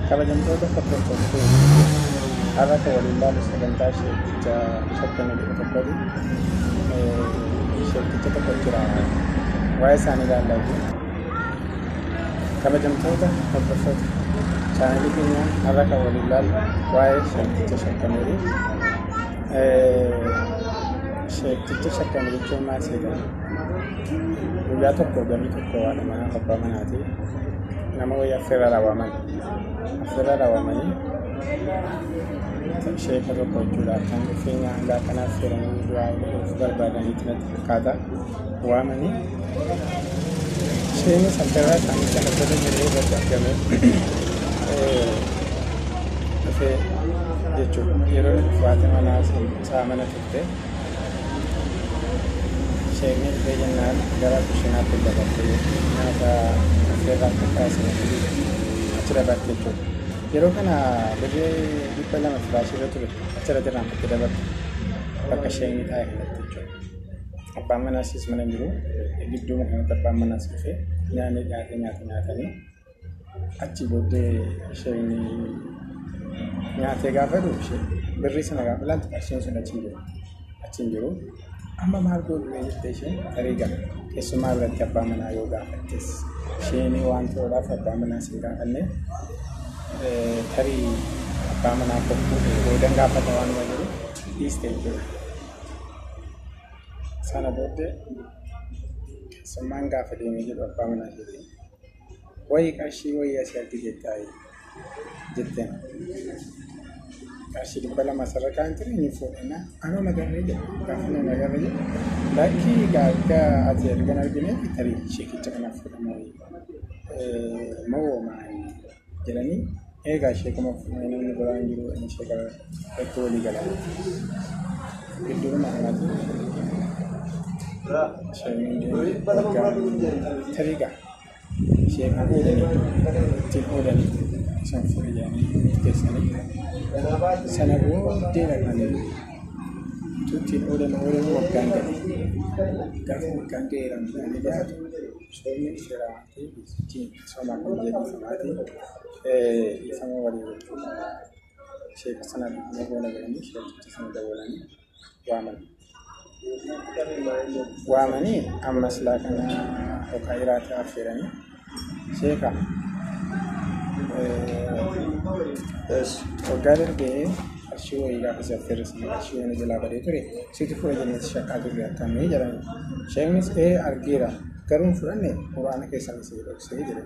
kabajamtoota hordoftoota har'a waliin ilaalu sagantaa shakkamii tokkooti. Sheekkicha tokko jira waa'ee isaanii ilaallaa jiru. Kabajamtoota hordoftoota chaanalii keenya har'a waliin ilaalu waa'ee sheekkicha shakkamii. Sheekkicha shakkamii jechuun maal seetan? Guyyaa tokko gamii tokko waan mana abbaa manaati. Nama wayii affeerraa raawwamanii sheeka tokko jechuudha. Kan dhufeenya hangaa kana affeeranii du'aa barbaadaniitti natti fakkaata waamanii sheekni affeerraa isaanii sadarkaa jiree irratti argame dhufee jechuudha. Yeroo dhufaatii manaa isaa mana turte sheekni dhufee jennaan gara kushinaatti dabartee nyaata affeerraa qophaa'ee achi dabarte jechuudha. Yeroo kana birree 200 firaashii irra ture achirratti irraanfattee dabarte bakka sheekni taa'e kanatti jechuudha. Abbaan manaas mana jiru gidduu kanatti abbaan manaas dhufee nyaanni nyaatanii achi booddee sheekni nyaatee gaafa dhufu birrii sana gaafa ilaaltu qarshiin sun achi hin jiru. Amma maal godhuu jettee isheen tarii gala keessumaa biratti abbaa manaa yoo gaafattes isheen waan ta'uudhaaf abbaa manaa sin gaafanne tarii abbaa manaa kokkuu boodan gaafata waan jiru dhiistee jiru. Sana booddee keessummaan gaafa deemee jedhu abbaa manaa jedhee wayii qarshii wayii asii argi jetteen qarshii 200 sarara kan ture ni fuudhina anoo nagarree jedhu gaafa nu nagarree jedhu lakkii gaaga ati ergan argine tarii sheekicha kanaaf fudhamoo moo maali jedhanii eegaa sheekuma fudhanii namni biraan jiru inni sheeka irratti walii galan gidduuma kanatti tarii gaa sheekaan ittiin oolanii isaan fudhanii teessanii sana booddee dhaqanii ittiin oolan waggaan ga'e gaafa waggaan ga'eeran jedhanii baatu soomni firaatee ittiin soomaa kan jedhifamaati ifama walii jechuudha. Sheeka sana nagoona galanii sheekicha sana dabalanii waamanii ammas laakana hookaa iraatti affeeranii sheeka waggaa darbee qarshii wayii gaafa isa affeerrisanii qarshii wayii jalaa badee ture sitti fudha jennetti shakkaa turre akkamii jedhanii sheeknis argeera garuu fudhanne quraana keessan isii dhoksee jedhe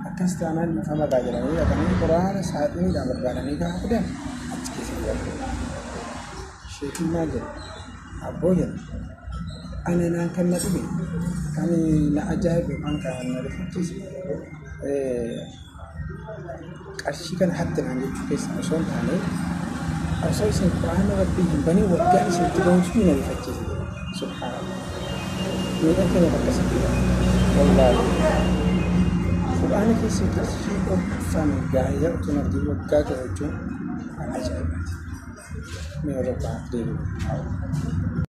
akkas taanaan ifa mataa jedhanii dhaqanii quraana saaxiniidhaan barbaadanii gaafa fidan achi keessa godhatu. Sheekiin maal jedhe abboo jedhe ani naan kan na dhibe kan na ajaa'ibe kan na rifachiise qarshii kana hatti naan jechuu keessa osoo hin taane osoo isin quraana rabbii hin banii waggaan isinitti ba'uutu na rifachiise subhaanallah. Miidhaan keenya bakka sitti wallaahi quraana keessa qarshii qofaan gaayyaa utuu naftii waggaa gahu jechuun ajaa'ibaati. Mee Oromoo deebiin